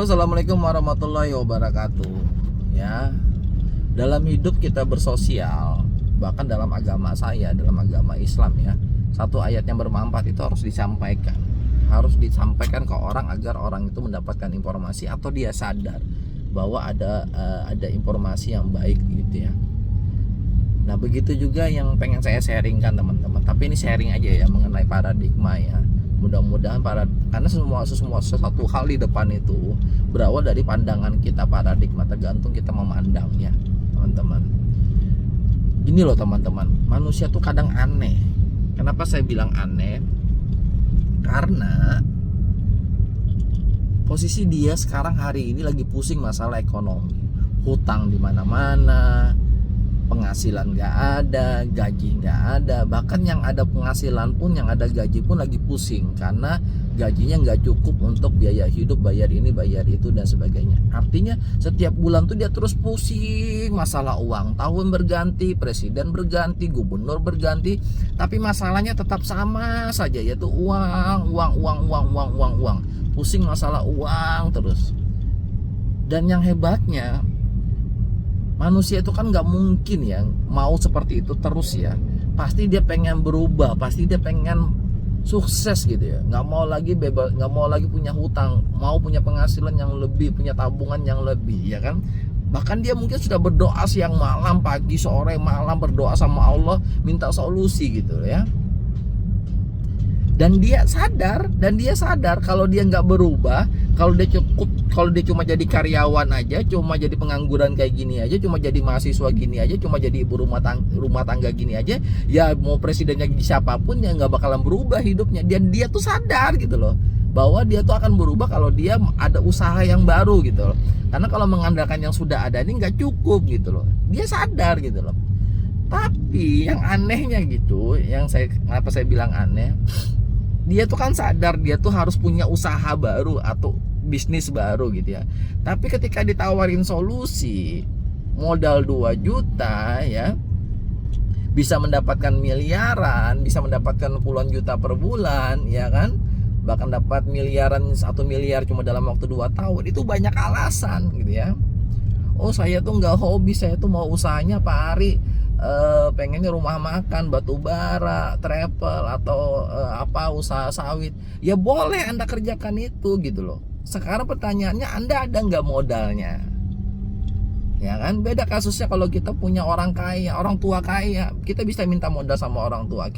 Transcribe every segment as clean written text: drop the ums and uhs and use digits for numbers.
Halo, assalamualaikum warahmatullahi wabarakatuh. Ya, dalam hidup kita bersosial, bahkan dalam agama saya, dalam agama Islam ya, satu ayat yang bermanfaat itu harus disampaikan ke orang agar orang itu mendapatkan informasi atau dia sadar bahwa ada informasi yang baik gitu ya. Nah, begitu juga yang pengen saya sharingkan teman-teman. Tapi ini sharing aja ya mengenai paradigma ya. Mudah-mudahan karena sesuatu hal di depan itu berawal dari pandangan kita, paradigma, tergantung kita memandangnya teman-teman. Gini loh teman-teman, manusia tuh kadang aneh. Kenapa saya bilang aneh? Karena posisi dia sekarang hari ini lagi pusing masalah ekonomi, hutang di mana-mana, penghasilan nggak ada, gaji nggak ada, bahkan yang ada penghasilan pun, yang ada gaji pun lagi pusing karena gajinya nggak cukup untuk biaya hidup, bayar ini, bayar itu dan sebagainya. Artinya setiap bulan tuh dia terus pusing masalah uang. Tahun berganti, presiden berganti, gubernur berganti, tapi masalahnya tetap sama saja, yaitu uang. Pusing masalah uang terus. Dan yang hebatnya, manusia itu kan nggak mungkin ya mau seperti itu terus ya. Pasti dia pengen berubah, pasti dia pengen sukses gitu ya. Nggak mau lagi bebas, nggak mau lagi punya hutang, mau punya penghasilan yang lebih, punya tabungan yang lebih, ya kan. Bahkan dia mungkin sudah berdoa siang malam, pagi, sore, malam, berdoa sama Allah, minta solusi gitu ya. Dan dia sadar kalau dia nggak berubah, kalau dia cuma jadi karyawan aja, cuma jadi pengangguran kayak gini aja, cuma jadi mahasiswa gini aja, cuma jadi ibu rumah tangga gini aja, ya mau presidennya siapapun ya nggak bakalan berubah hidupnya. Dan dia tuh sadar gitu loh, bahwa dia tuh akan berubah kalau dia ada usaha yang baru gitu loh. Karena kalau mengandalkan yang sudah ada ini nggak cukup gitu loh. Dia sadar gitu loh. Tapi yang anehnya gitu, kenapa saya bilang aneh, dia tuh kan sadar dia tuh harus punya usaha baru atau bisnis baru gitu ya. Tapi ketika ditawarin solusi modal 2 juta ya, bisa mendapatkan miliaran, bisa mendapatkan puluhan juta per bulan ya kan, bahkan dapat miliaran, 1 miliar cuma dalam waktu 2 tahun, itu banyak alasan gitu ya. Oh, saya tuh nggak hobi, saya tuh mau usahanya Pak Ari, pengennya rumah makan, batu bara, travel, atau usaha sawit. Ya boleh Anda kerjakan itu gitu loh. Sekarang pertanyaannya, Anda ada nggak modalnya? Ya kan, beda kasusnya kalau kita punya orang kaya, orang tua kaya, kita bisa minta modal sama orang tua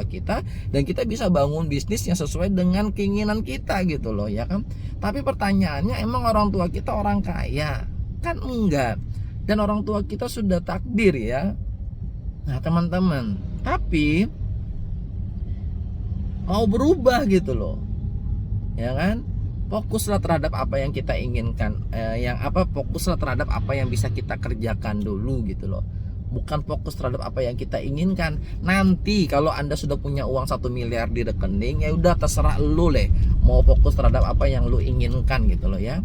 kita, dan kita bisa bangun bisnis yang sesuai dengan keinginan kita gitu loh, ya kan. Tapi pertanyaannya, emang orang tua kita orang kaya? Kan enggak. Dan orang tua kita sudah takdir ya. Nah teman-teman, tapi mau berubah gitu loh, ya kan. Fokuslah terhadap apa yang kita inginkan, fokuslah terhadap apa yang bisa kita kerjakan dulu gitu loh. Bukan fokus terhadap apa yang kita inginkan. Nanti kalau Anda sudah punya uang 1 miliar di rekening, ya udah terserah lu mau fokus terhadap apa yang lu inginkan gitu loh ya.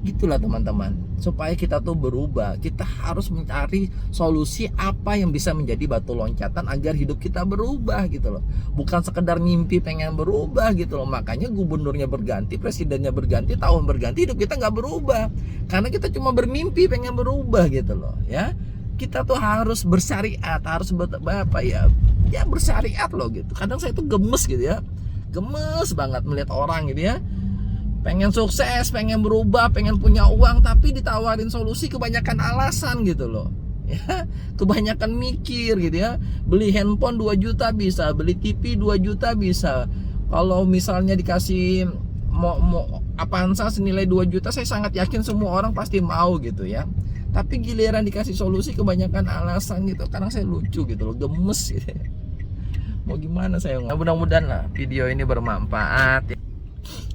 Gitulah teman-teman, supaya kita tuh berubah, kita harus mencari solusi apa yang bisa menjadi batu loncatan agar hidup kita berubah gitu loh. Bukan sekedar mimpi pengen berubah gitu loh. Makanya gubernurnya berganti, presidennya berganti, tahun berganti, hidup kita nggak berubah karena kita cuma bermimpi pengen berubah gitu loh ya. Kita tuh harus bersyariat, harus bersyariat loh gitu. Kadang saya tuh gemes gitu ya, gemes banget melihat orang gitu ya, pengen sukses, pengen berubah, pengen punya uang, tapi ditawarin solusi kebanyakan alasan gitu loh ya. Kebanyakan mikir gitu ya. Beli handphone 2 juta bisa, beli TV 2 juta bisa. Kalau misalnya dikasih Avanza senilai 2 juta, saya sangat yakin semua orang pasti mau gitu ya. Tapi giliran dikasih solusi kebanyakan alasan gitu. Kadang saya lucu gitu loh, gemes gitu. Mau gimana saya? Mudah-mudahan lah video ini bermanfaat ya.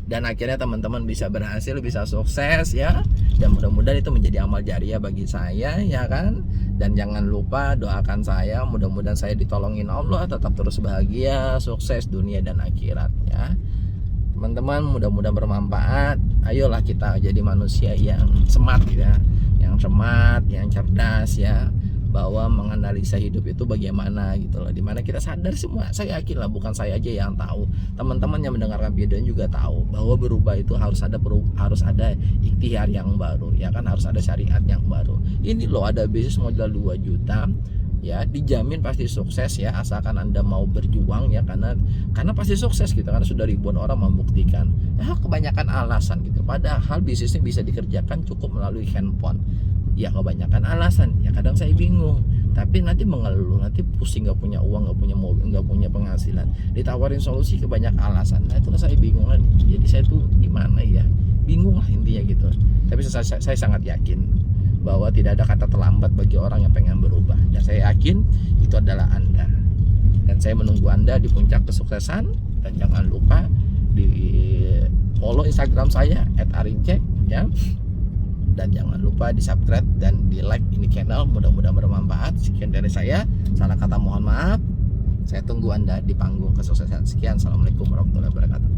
Dan akhirnya teman-teman bisa berhasil, bisa sukses ya. Dan mudah-mudahan itu menjadi amal jariah bagi saya ya kan. Dan jangan lupa doakan saya, mudah-mudahan saya ditolongin Allah, tetap terus bahagia, sukses dunia dan akhirat ya. Teman-teman, mudah-mudahan bermanfaat. Ayolah kita jadi manusia yang smart ya, yang cerdas ya. bahwa menganalisa hidup itu bagaimana gitu loh, dimana kita sadar semua, saya yakin lah bukan saya aja yang tahu, teman-teman yang mendengarkan video ini juga tahu bahwa berubah itu harus ada ikhtiar yang baru, ya kan, harus ada syariat yang baru. Ini loh ada bisnis modal 2 juta ya, dijamin pasti sukses ya, asalkan Anda mau berjuang ya, karena pasti sukses gitu, karena sudah ribuan orang membuktikan. Ya kebanyakan alasan gitu, padahal bisnisnya bisa dikerjakan cukup melalui handphone. Ya kebanyakan alasan, ya kadang saya bingung, tapi nanti mengeluh, nanti pusing, nggak punya uang, nggak punya mobil, nggak punya penghasilan, ditawarin solusi kebanyak alasan. Nah itu saya bingung kan, jadi saya tuh gimana ya, bingung lah intinya gitu. Tapi saya sangat yakin bahwa tidak ada kata terlambat bagi orang yang pengen berubah, dan saya yakin itu adalah Anda, dan saya menunggu Anda di puncak kesuksesan. Dan jangan lupa di follow Instagram saya @arincek ya, dan jangan lupa di subscribe dan di like ini channel, mudah-mudahan bermanfaat. Sekian dari saya, salah kata mohon maaf. Saya tunggu Anda di panggung kesuksesan. Sekian, assalamualaikum warahmatullahi wabarakatuh.